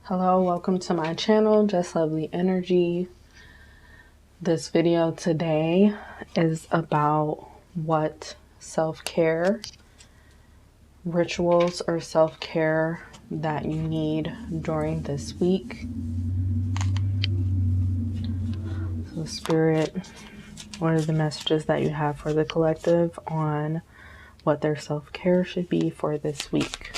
Hello, welcome to my channel, Just Lovely Energy. This video today is about what self-care rituals or self-care that you need during this week. So Spirit, what are the messages that you have for the collective on what their self-care should be for this week?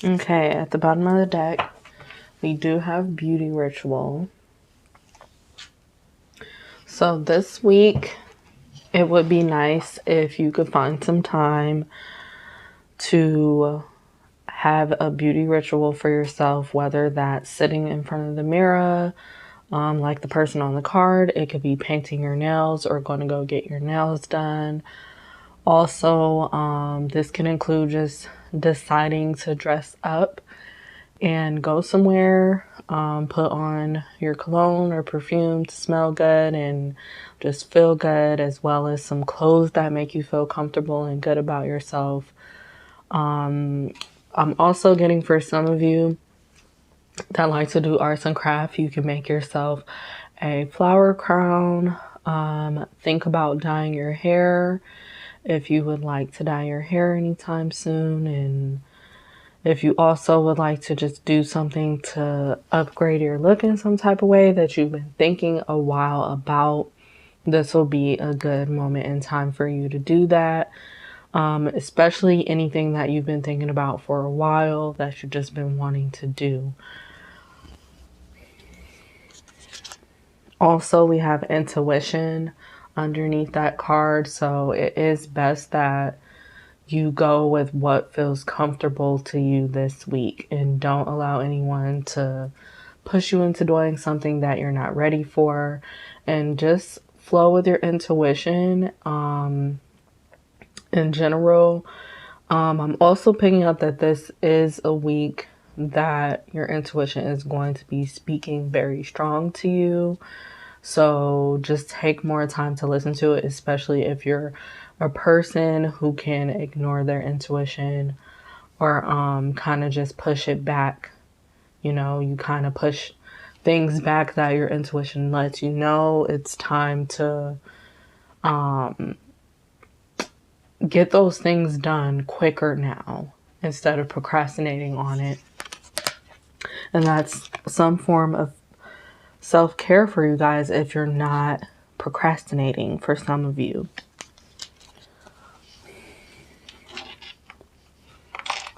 Okay, at the bottom of the deck, we do have beauty ritual. So this week, it would be nice if you could find some time to have a beauty ritual for yourself, whether that's sitting in front of the mirror, like the person on the card. It could be painting your nails or going to go get your nails done. Also, this can include just deciding to dress up and go somewhere, put on your cologne or perfume to smell good and just feel good, as well as some clothes that make you feel comfortable and good about yourself. I'm also getting, for some of you that like to do arts and craft, you can make yourself a flower crown. Think about dyeing your hair if you would like to dye your hair anytime soon, and if you also would like to just do something to upgrade your look in some type of way that you've been thinking a while about, this will be a good moment in time for you to do that. Especially anything that you've been thinking about for a while that you've just been wanting to do. Also, we have intuition underneath that card, so it is best that you go with what feels comfortable to you this week and don't allow anyone to push you into doing something that you're not ready for, and just flow with your intuition. In general, I'm also picking up that this is a week that your intuition is going to be speaking very strong to you. So just take more time to listen to it, especially if you're a person who can ignore their intuition or kind of just push it back. You know, you kind of push things back that your intuition lets you know it's time to get those things done quicker now instead of procrastinating on it. And that's some form of self-care for you guys if you're not procrastinating, for some of you.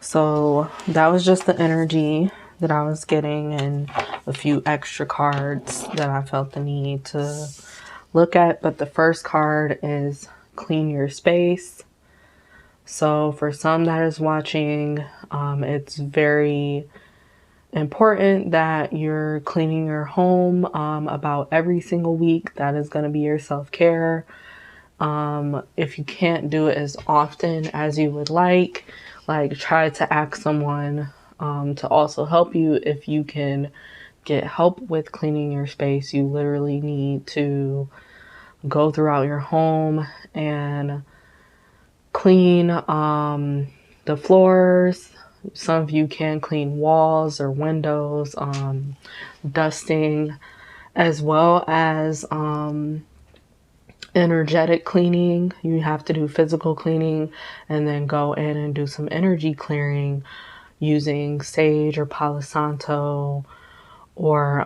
So that was just the energy that I was getting, and a few extra cards that I felt the need to look at. But the first card is clean your space. So for some that is watching, it's very important that you're cleaning your home about every single week. That is going to be your self-care. If you can't do it as often as you would like try to ask someone to also help you. If you can get help with cleaning your space, you literally need to go throughout your home and clean the floors. Some of you can clean walls or windows, dusting, as well as energetic cleaning. You have to do physical cleaning and then go in and do some energy clearing using sage or Palo Santo or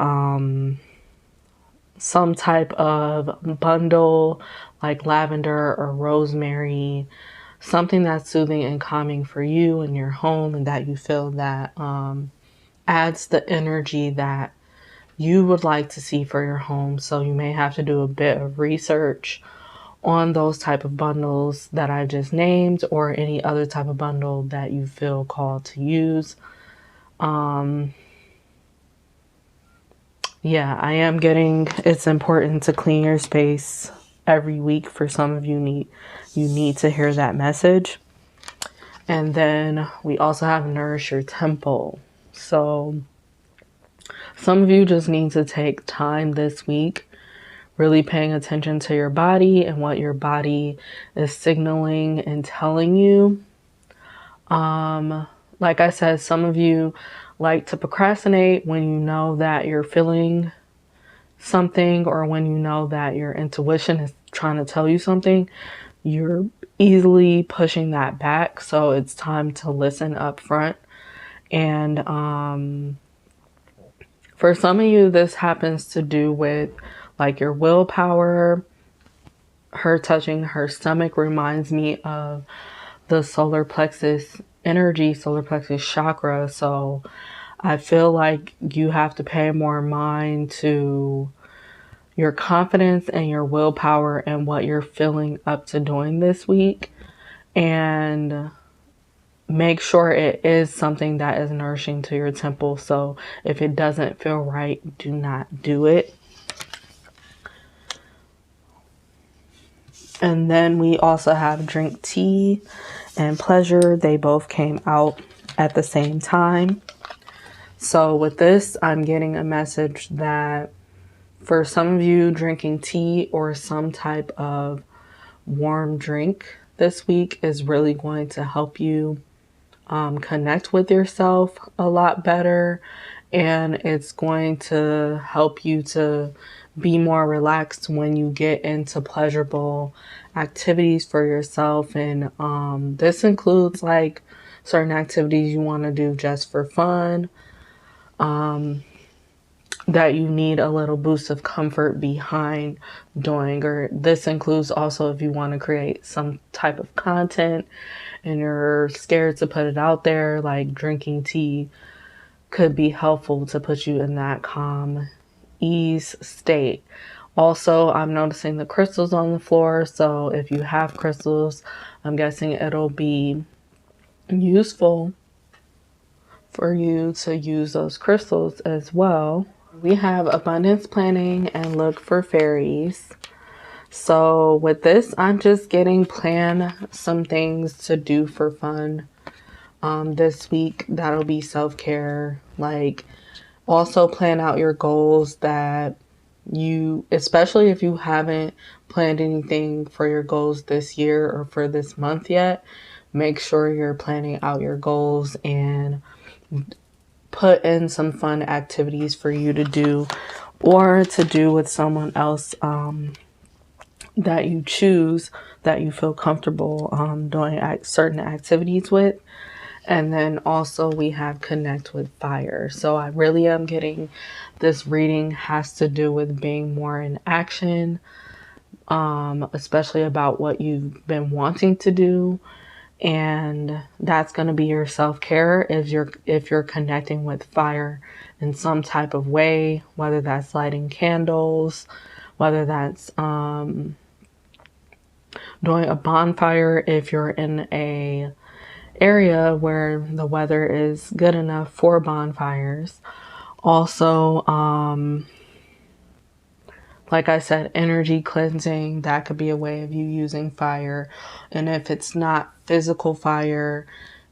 some type of bundle like lavender or rosemary, something that's soothing and calming for you and your home, and that you feel that adds the energy that you would like to see for your home. So you may have to do a bit of research on those type of bundles that I just named, or any other type of bundle that you feel called to use. Yeah, I am getting, it's important to clean your space every week. For some of you need to hear that message. And then we also have Nourish Your Temple. So some of you just need to take time this week, really paying attention to your body and what your body is signaling and telling you. Like I said, some of you like to procrastinate when you know that you're feeling something, or when you know that your intuition is trying to tell you something. You're easily pushing that back. So it's time to listen up front. And for some of you, this happens to do with like your willpower. Her touching her stomach reminds me of the solar plexus energy, solar plexus chakra. So I feel like you have to pay more mind to your confidence and your willpower and what you're feeling up to doing this week, and make sure it is something that is nourishing to your temple. So if it doesn't feel right, do not do it. And then we also have drink tea and pleasure. They both came out at the same time. So with this, I'm getting a message that for some of you, drinking tea or some type of warm drink this week is really going to help you connect with yourself a lot better. And it's going to help you to be more relaxed when you get into pleasurable activities for yourself. And this includes like certain activities you want to do just for fun, that you need a little boost of comfort behind doing. Or this includes also if you want to create some type of content and you're scared to put it out there, like drinking tea could be helpful to put you in that calm ease state. Also, I'm noticing the crystals on the floor. So if you have crystals, I'm guessing it'll be useful for you to use those crystals as well. We have abundance planning and look for fairies. So with this, I'm just plan some things to do for fun this week. That'll be self-care. Like, also plan out your goals that you, especially if you haven't planned anything for your goals this year or for this month yet, make sure you're planning out your goals and put in some fun activities for you to do, or to do with someone else that you choose, that you feel comfortable doing certain activities with. And then also we have connect with fire. So I really am getting this reading has to do with being more in action, especially about what you've been wanting to do. And that's going to be your self-care if you're connecting with fire in some type of way, whether that's lighting candles, whether that's doing a bonfire if you're in a area where the weather is good enough for bonfires. Also, like I said, energy cleansing, that could be a way of you using fire. And if it's not physical fire,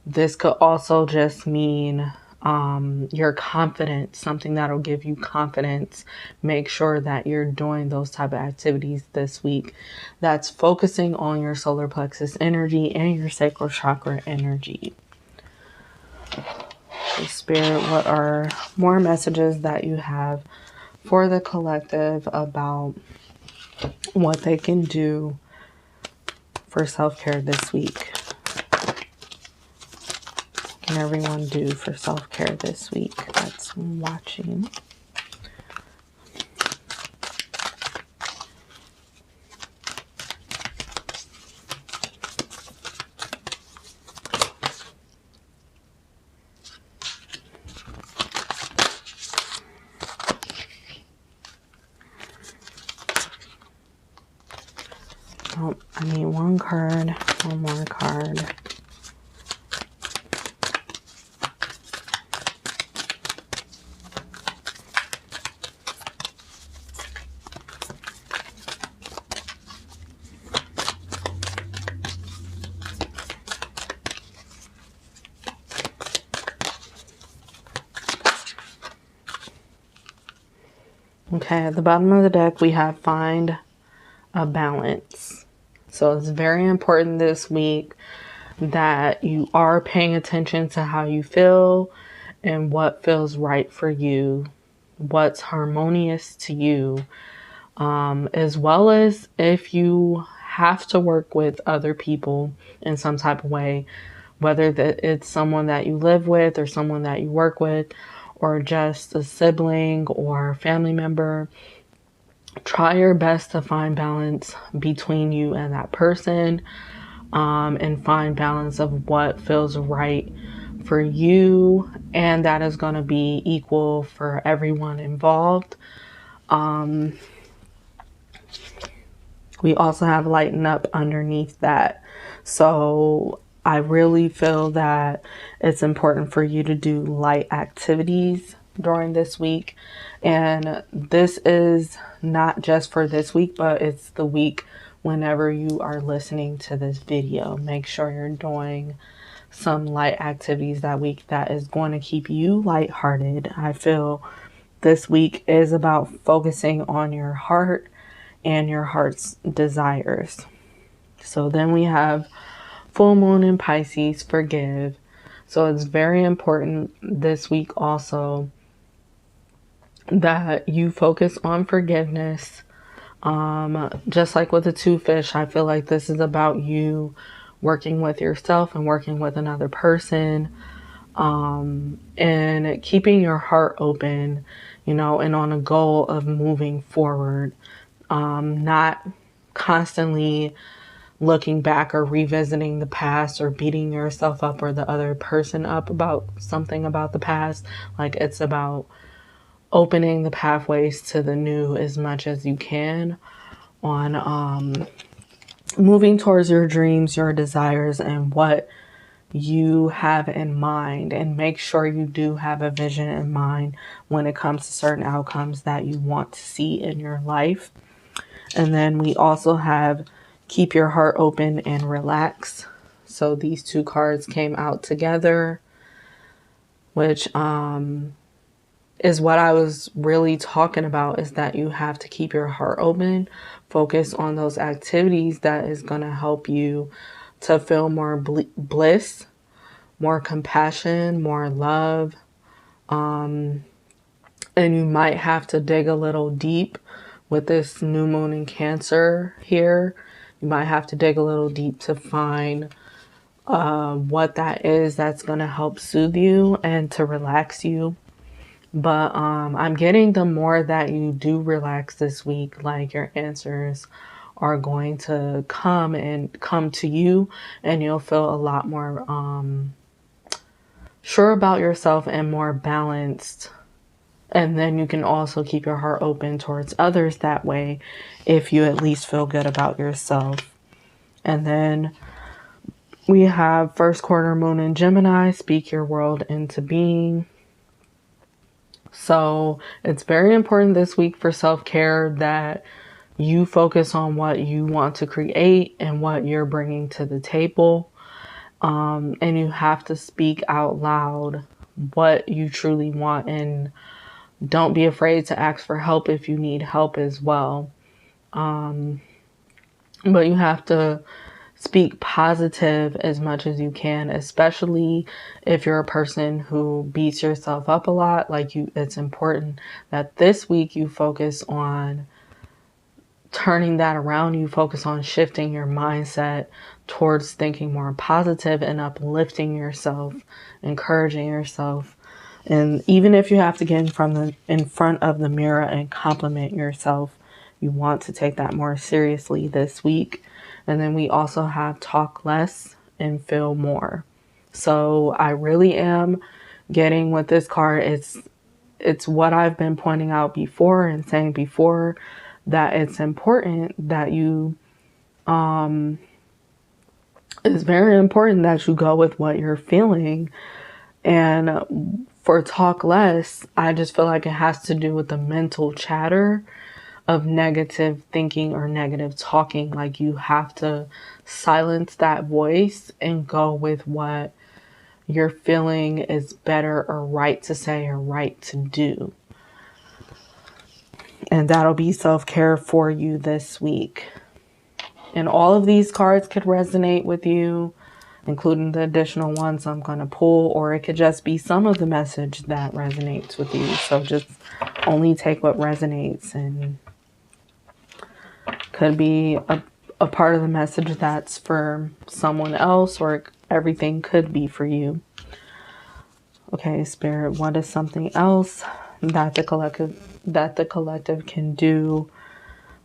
this could also just mean your confidence, something that'll give you confidence. Make sure that you're doing those type of activities this week that's focusing on your solar plexus energy and your sacral chakra energy. So Spirit, what are more messages that you have for the collective about what they can do for self-care this week. What can everyone do for self-care this week that's watching? Oh, I need one card, one more card. Okay, at the bottom of the deck, we have find a balance. So it's very important this week that you are paying attention to how you feel and what feels right for you, what's harmonious to you, as well as if you have to work with other people in some type of way, whether that it's someone that you live with or someone that you work with, or just a sibling or family member. Try your best to find balance between you and that person, and find balance of what feels right for you, and that is going to be equal for everyone involved. We also have lighten up underneath that. So I really feel that it's important for you to do light activities during this week. And this is not just for this week, but it's the week whenever you are listening to this video. Make sure you're doing some light activities that week that is going to keep you lighthearted. I feel this week is about focusing on your heart and your heart's desires. So then we have full moon in Pisces, forgive. So it's very important this week also that you focus on forgiveness. Just like with the two fish, I feel like this is about you working with yourself and working with another person, and keeping your heart open, and on a goal of moving forward. Not constantly looking back or revisiting the past or beating yourself up or the other person up about something about the past. Like, it's about opening the pathways to the new as much as you can, on moving towards your dreams, your desires, and what you have in mind. And make sure you do have a vision in mind when it comes to certain outcomes that you want to see in your life. And then we also have keep your heart open and relax. So these two cards came out together, which is what I was really talking about, is that you have to keep your heart open, focus on those activities that is going to help you to feel more bliss, more compassion, more love. And you might have to dig a little deep with this new moon in Cancer here. You might have to dig a little deep to find what that is that's going to help soothe you and to relax you. But I'm getting the more that you do relax this week, like your answers are going to come to you, and you'll feel a lot more sure about yourself and more balanced. And then you can also keep your heart open towards others that way, if you at least feel good about yourself. And then we have first quarter moon in Gemini, speak your world into being. So it's very important this week for self-care that you focus on what you want to create and what you're bringing to the table. And you have to speak out loud what you truly want, and don't be afraid to ask for help if you need help as well. But you have to speak positive as much as you can, especially if you're a person who beats yourself up a lot. It's important that this week you focus on turning that around, you focus on shifting your mindset towards thinking more positive and uplifting yourself, encouraging yourself. And even if you have to get in front of the mirror and compliment yourself, you want to take that more seriously this week. And then we also have talk less and feel more. So I really am getting with this card. It's what I've been pointing out before and saying before, that it's important that you, it's very important that you go with what you're feeling. And for talk less, I just feel like it has to do with the mental chatter of negative thinking or negative talking. Like you have to silence that voice and go with what you're feeling is better or right to say or right to do. And that'll be self-care for you this week. And all of these cards could resonate with you, including the additional ones I'm going to pull, or it could just be some of the message that resonates with you. So just only take what resonates, and could be a part of the message that's for someone else, or everything could be for you. Okay, Spirit, what is something else that the collective can do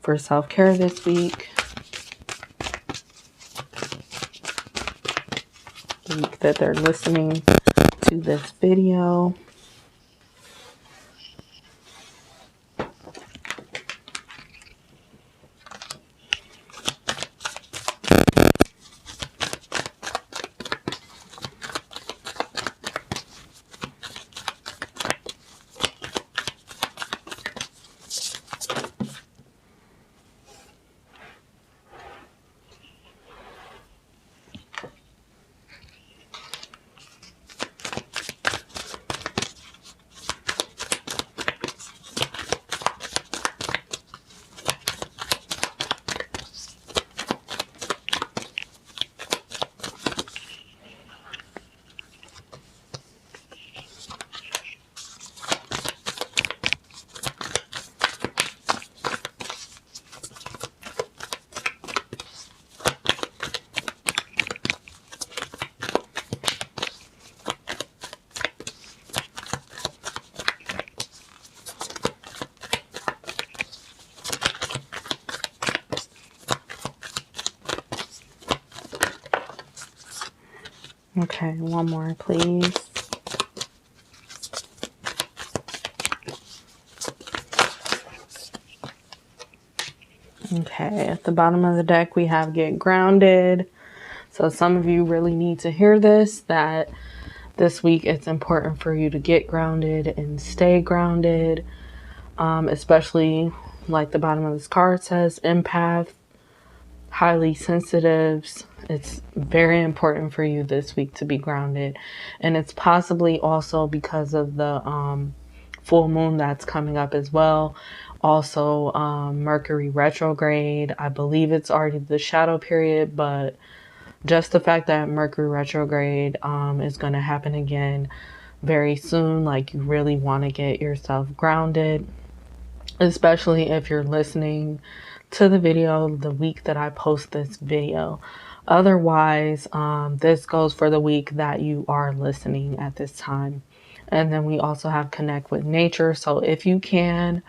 for self-care this week? The week that they're listening to this video. Okay, one more, please. Okay, at the bottom of the deck, we have get grounded. So some of you really need to hear this, that this week it's important for you to get grounded and stay grounded, especially like the bottom of this card says, empath, highly sensitives. It's very important for you this week to be grounded. And it's possibly also because of the full moon that's coming up as well. Also, Mercury retrograde. I believe it's already the shadow period, but just the fact that Mercury retrograde is going to happen again very soon, like you really want to get yourself grounded, especially if you're listening to the video the week that I post this video. Otherwise, this goes for the week that you are listening at this time. And then we also have connect with nature. So if you can,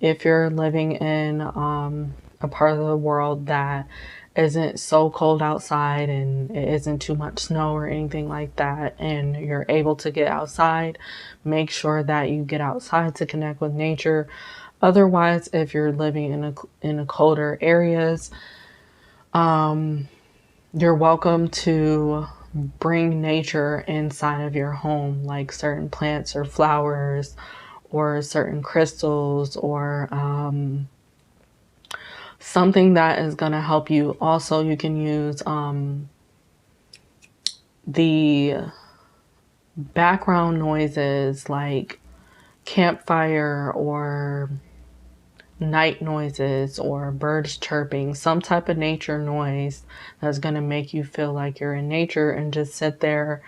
if you're living in a part of the world that isn't so cold outside and it isn't too much snow or anything like that, and you're able to get outside, make sure that you get outside to connect with nature. Otherwise, if you're living in a colder areas, you're welcome to bring nature inside of your home, like certain plants or flowers or certain crystals or something that is going to help you. Also, you can use the background noises like campfire or night noises or birds chirping, some type of nature noise that's going to make you feel like you're in nature, and just sit there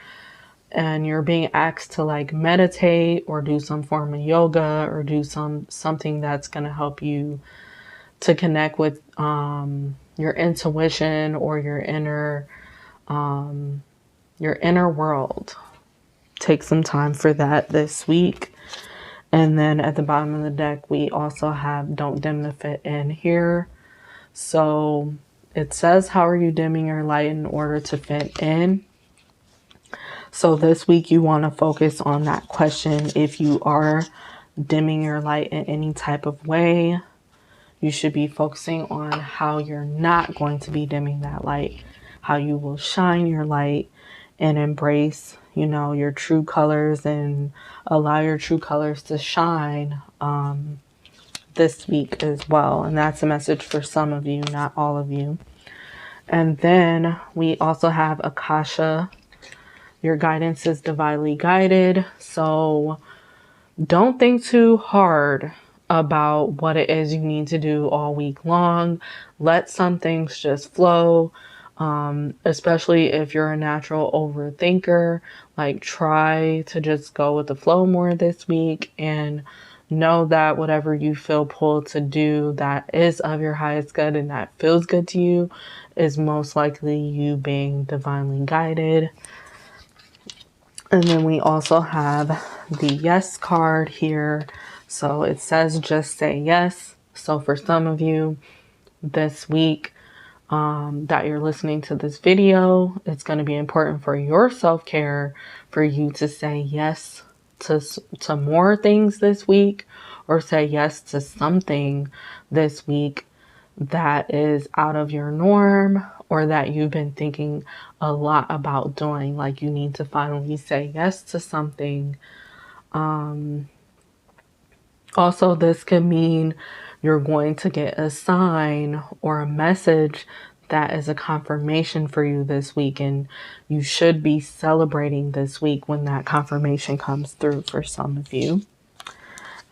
and you're being asked to like meditate or do some form of yoga or do something that's going to help you to connect with your intuition or your inner world. Take some time for that this week. And then at the bottom of the deck, we also have Don't Dim the Fit in here. So it says, how are you dimming your light in order to fit in? So this week you want to focus on that question. If you are dimming your light in any type of way, you should be focusing on how you're not going to be dimming that light, how you will shine your light and embrace, you know, your true colors and allow your true colors to shine this week as well. And that's a message for some of you, not all of you. And then we also have Akasha. Your guidance is divinely guided. So don't think too hard about what it is you need to do all week long. Let some things just flow. Especially if you're a natural overthinker, like try to just go with the flow more this week and know that whatever you feel pulled to do that is of your highest good and that feels good to you is most likely you being divinely guided. And then we also have the yes card here. So it says just say yes. So for some of you this week, that you're listening to this video, it's going to be important for your self-care for you to say yes to more things this week, or say yes to something this week that is out of your norm or that you've been thinking a lot about doing. Like you need to finally say yes to something. Also, this could mean you're going to get a sign or a message that is a confirmation for you this week, and you should be celebrating this week when that confirmation comes through for some of you.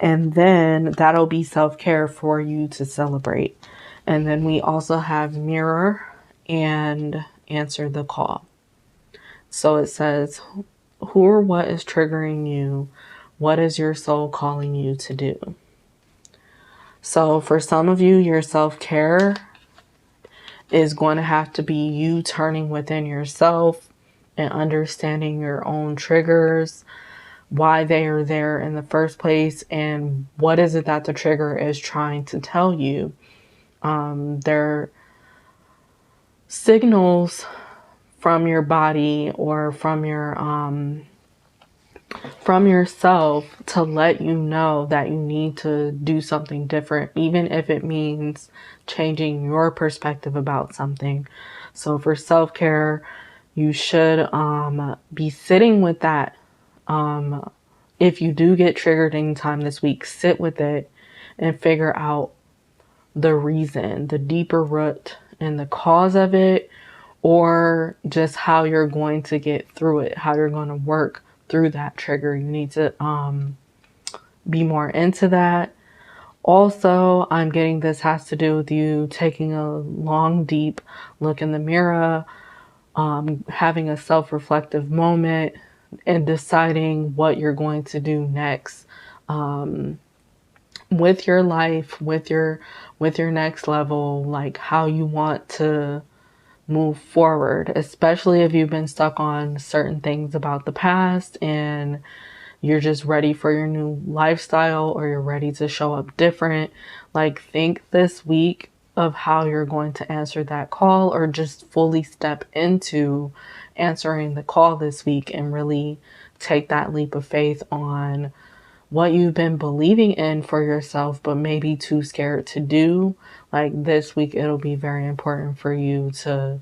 And then that'll be self-care for you to celebrate. And then we also have mirror and answer the call. So it says, who or what is triggering you? What is your soul calling you to do? So for some of you, your self-care is going to have to be you turning within yourself and understanding your own triggers, why they are there in the first place, and what is it that the trigger is trying to tell you. They're signals from your body or from yourself to let you know that you need to do something different, even if it means changing your perspective about something. So for self-care, you should be sitting with that. If you do get triggered anytime this week, sit with it and figure out the reason, the deeper root and the cause of it, or just how you're going to get through it, how you're going to work through that trigger. You need to be more into that. Also, I'm getting this has to do with you taking a long, deep look in the mirror, having a self-reflective moment, and deciding what you're going to do next with your life, with your next level, like how you want to move forward, especially if you've been stuck on certain things about the past and you're just ready for your new lifestyle, or you're ready to show up different. Like think this week of how you're going to answer that call, or just fully step into answering the call this week and really take that leap of faith on what you've been believing in for yourself, but maybe too scared to do. Like this week, it'll be very important for you to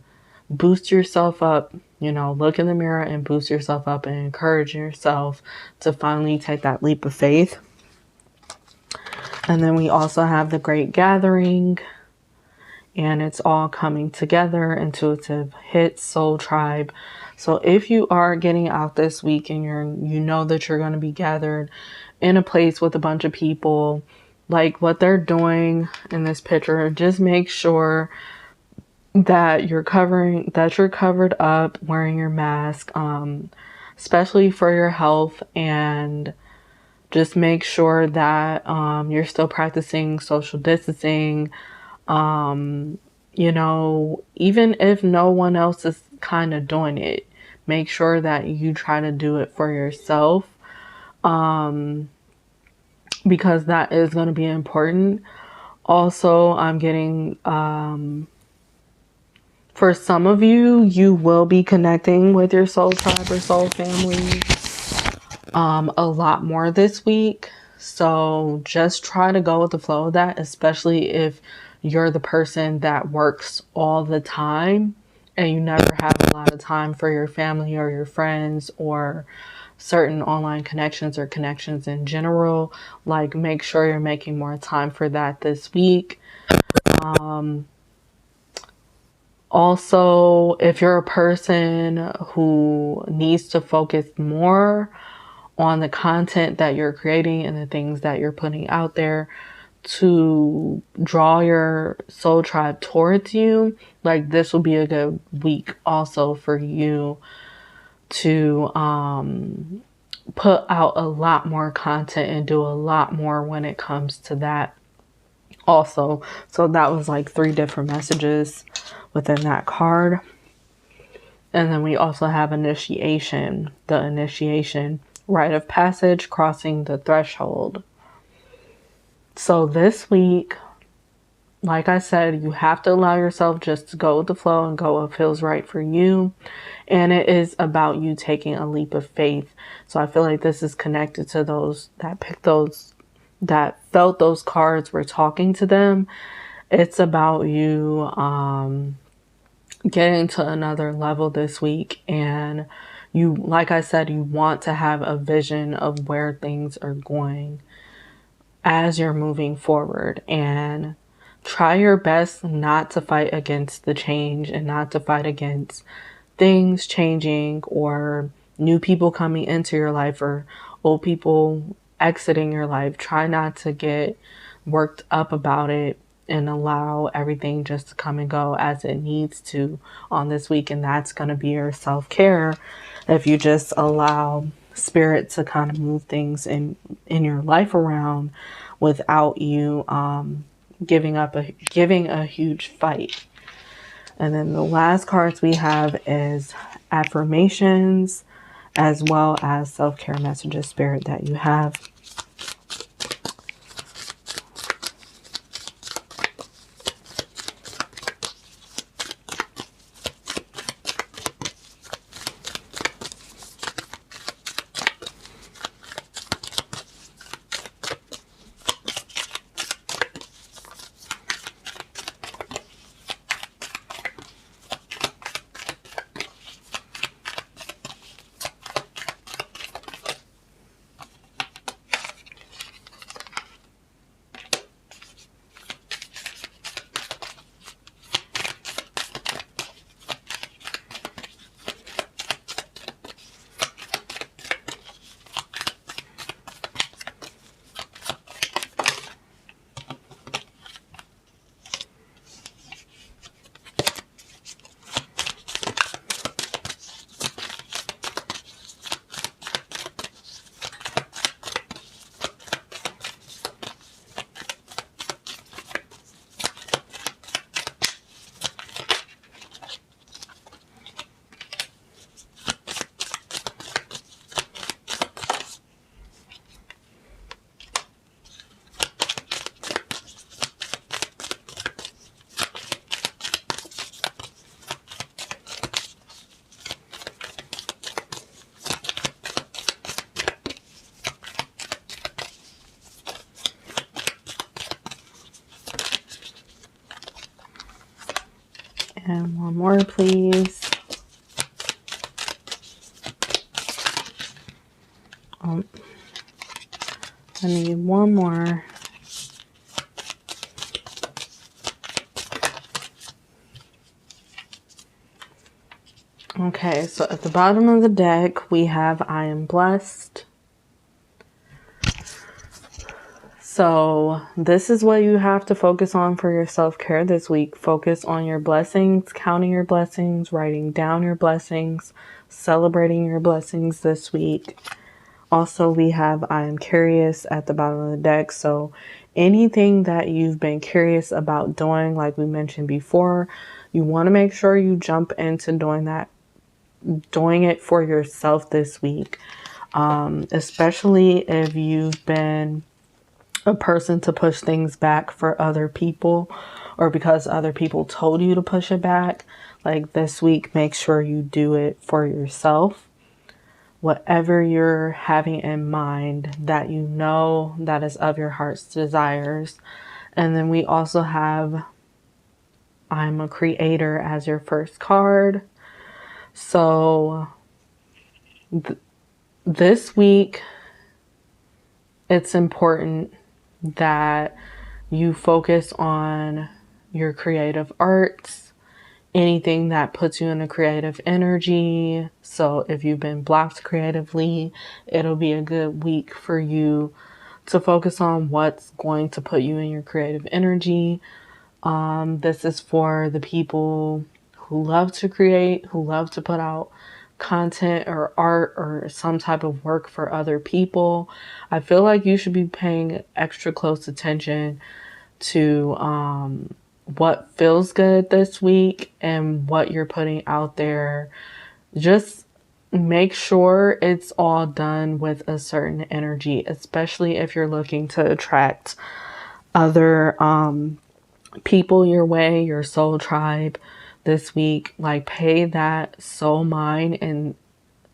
boost yourself up, you know, look in the mirror and boost yourself up and encourage yourself to finally take that leap of faith. And then we also have the Great Gathering, and it's all coming together, intuitive hits, soul tribe. So if you are getting out this week and you know that you're going to be gathered in a place with a bunch of people, like what they're doing in this picture, just make sure that you're covered up, wearing your mask, especially for your health, and just make sure that you're still practicing social distancing. You know, even if no one else is kind of doing it, make sure that you try to do it for yourself, because that is going to be important. Also, I'm getting, for some of you, you will be connecting with your soul tribe or soul family a lot more this week. So just try to go with the flow of that, especially if you're the person that works all the time and you never have a lot of time for your family or your friends or certain online connections or connections in general. Like, make sure you're making more time for that this week. Also, if you're a person who needs to focus more on the content that you're creating and the things that you're putting out there to draw your soul tribe towards you, like, this will be a good week also for you to put out a lot more content and do a lot more when it comes to that also. So that was like 3 different messages within that card. And then we also have initiation, the initiation, rite of passage, crossing the threshold. So this week, like I said, you have to allow yourself just to go with the flow and go what feels right for you. And it is about you taking a leap of faith. So I feel like this is connected to those that picked those, that felt those cards were talking to them. It's about you getting to another level this week. And you, like I said, you want to have a vision of where things are going as you're moving forward, and try your best not to fight against the change and not to fight against things changing or new people coming into your life or old people exiting your life. Try not to get worked up about it and allow everything just to come and go as it needs to on this week. And that's going to be your self-care if you just allow spirit to kind of move things in your life around without you giving a huge fight. And then the last cards we have is affirmations, as well as self-care messages, spirit, that you have. And one more, please. I need one more. Okay, so at the bottom of the deck, we have I am blessed. So this is what you have to focus on for your self-care this week. Focus on your blessings, counting your blessings, writing down your blessings, celebrating your blessings this week. Also, we have I am curious at the bottom of the deck. So anything that you've been curious about doing, like we mentioned before, you want to make sure you jump into doing it for yourself this week. Especially if you've been a person to push things back for other people, or because other people told you to push it back. Like this week, make sure you do it for yourself. Whatever you're having in mind that you know that is of your heart's desires. And then we also have I'm a creator as your first card. So this week, it's important that you focus on your creative arts, anything that puts you in a creative energy. So if you've been blocked creatively, it'll be a good week for you to focus on what's going to put you in your creative energy. This is for the people who love to create, who love to put out content or art or some type of work for other people. I feel like you should be paying extra close attention to what feels good this week and what you're putting out there. Just make sure it's all done with a certain energy, especially if you're looking to attract other people your way, your soul tribe this week. Like, pay that soul mind and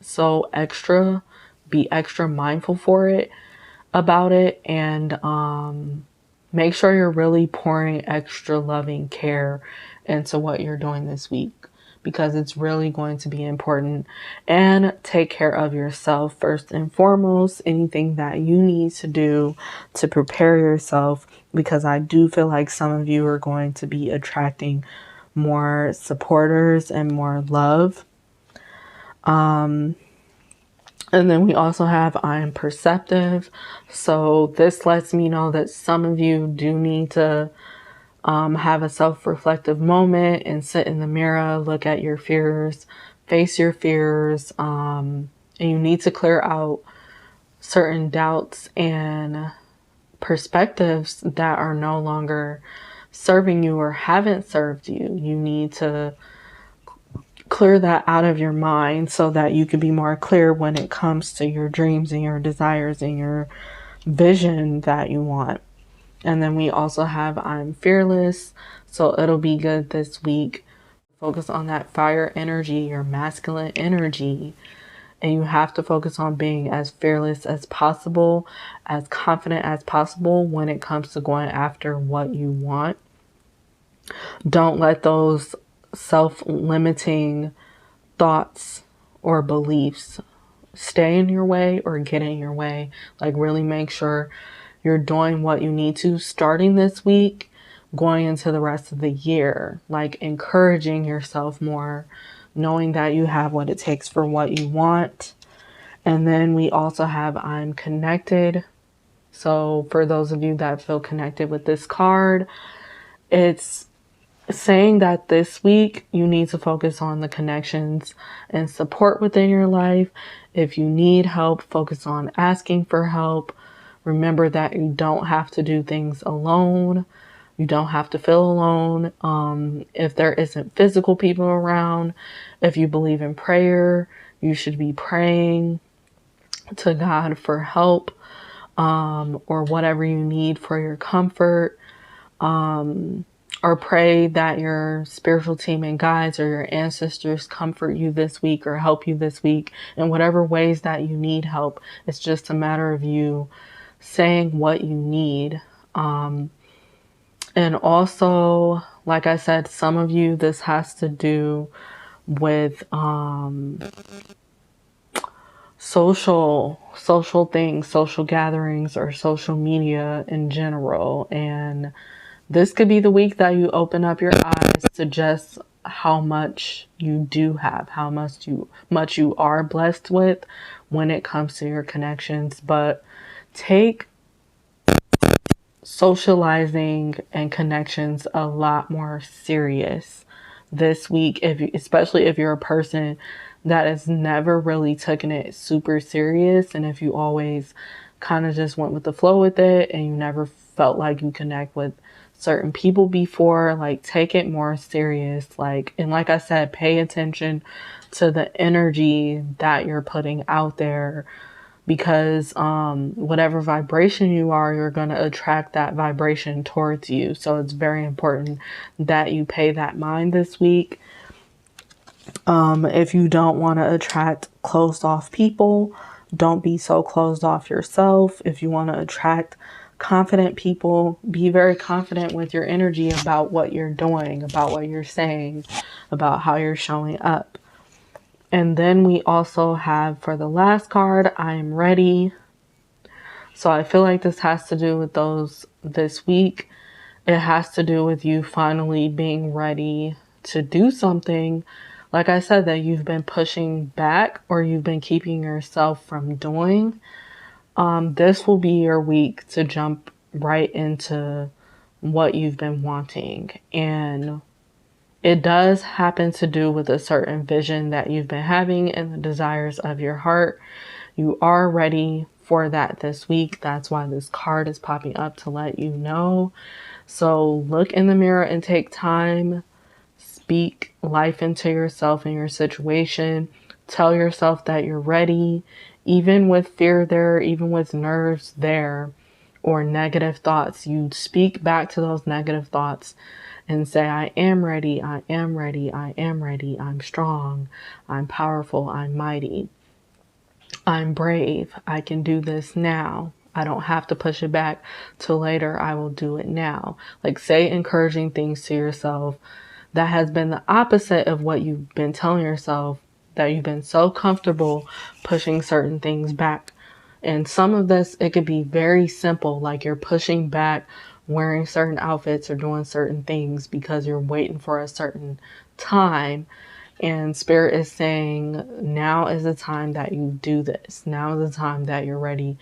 so extra, be extra mindful about it, and make sure you're really pouring extra loving care into what you're doing this week, because it's really going to be important. And take care of yourself first and foremost. Anything that you need to do to prepare yourself, because I do feel like some of you are going to be attracting more supporters and more love. And then we also have I'm perceptive. So this lets me know that some of you do need to have a self-reflective moment and sit in the mirror, look at your fears, face your fears, and you need to clear out certain doubts and perspectives that are no longer serving you or haven't served you. You need to clear that out of your mind so that you can be more clear when it comes to your dreams and your desires and your vision that you want. And then we also have I'm fearless. So it'll be good this week. Focus on that fire energy, your masculine energy. And you have to focus on being as fearless as possible, as confident as possible when it comes to going after what you want. Don't let those self-limiting thoughts or beliefs stay in your way or get in your way. Like, really make sure you're doing what you need to starting this week, going into the rest of the year. Like, encouraging yourself more, knowing that you have what it takes for what you want. And then we also have I'm connected. So for those of you that feel connected with this card, it's saying that this week you need to focus on the connections and support within your life. If you need help, focus on asking for help. Remember that you don't have to do things alone. You don't have to feel alone. If there isn't physical people around, if you believe in prayer, you should be praying to God for help, or whatever you need for your comfort. Or pray that your spiritual team and guides or your ancestors comfort you this week or help you this week in whatever ways that you need help. It's just a matter of you saying what you need. And also, like I said, some of you, this has to do with social things, social gatherings, or social media in general. And this could be the week that you open up your eyes to just how much you do have, how much you are blessed with when it comes to your connections. But take socializing and connections a lot more serious this week, especially if you're a person that has never really taken it super serious, and if you always kind of just went with the flow with it and you never felt like you connect with certain people before. Like, take it more serious. Like, and like I said, pay attention to the energy that you're putting out there, because whatever vibration you are, you're going to attract that vibration towards you. So it's very important that you pay that mind this week. If you don't want to attract closed off people, don't be so closed off yourself. If you want to attract confident people, be very confident with your energy about what you're doing, about what you're saying, about how you're showing up. And then we also have, for the last card, I am ready. So I feel like this has to do with those this week. It has to do with you finally being ready to do something, like I said, that you've been pushing back or you've been keeping yourself from doing. This will be your week to jump right into what you've been wanting. And it does happen to do with a certain vision that you've been having and the desires of your heart. You are ready for that this week. That's why this card is popping up, to let you know. So look in the mirror and take time. Speak life into yourself and your situation. Tell yourself that you're ready, even with fear there, even with nerves there, or negative thoughts. You speak back to those negative thoughts and say, I am ready, I am ready, I am ready, I'm strong, I'm powerful, I'm mighty, I'm brave, I can do this now. I don't have to push it back till later, I will do it now. Like, say encouraging things to yourself that has been the opposite of what you've been telling yourself, that you've been so comfortable pushing certain things back. And some of this, it could be very simple, like you're pushing back wearing certain outfits or doing certain things because you're waiting for a certain time. And Spirit is saying, now is the time that you do this. Now is the time that you're ready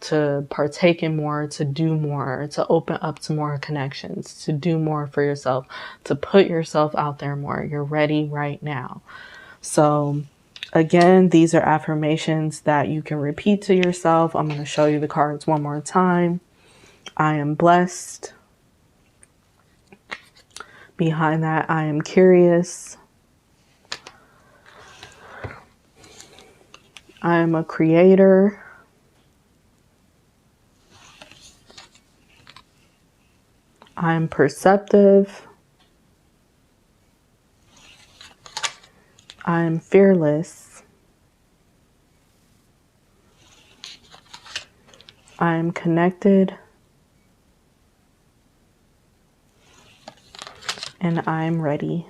to partake in more, to do more, to open up to more connections, to do more for yourself, to put yourself out there more. You're ready right now. So again, these are affirmations that you can repeat to yourself. I'm going to show you the cards one more time. I am blessed. Behind that, I am curious. I am a creator. I'm perceptive. I'm fearless. I'm connected. And I'm ready.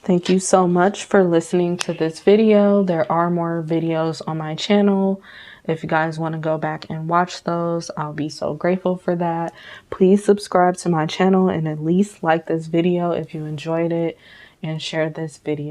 Thank you so much for listening to this video. There are more videos on my channel. If you guys want to go back and watch those, I'll be so grateful for that. Please subscribe to my channel and at least like this video if you enjoyed it, and share this video.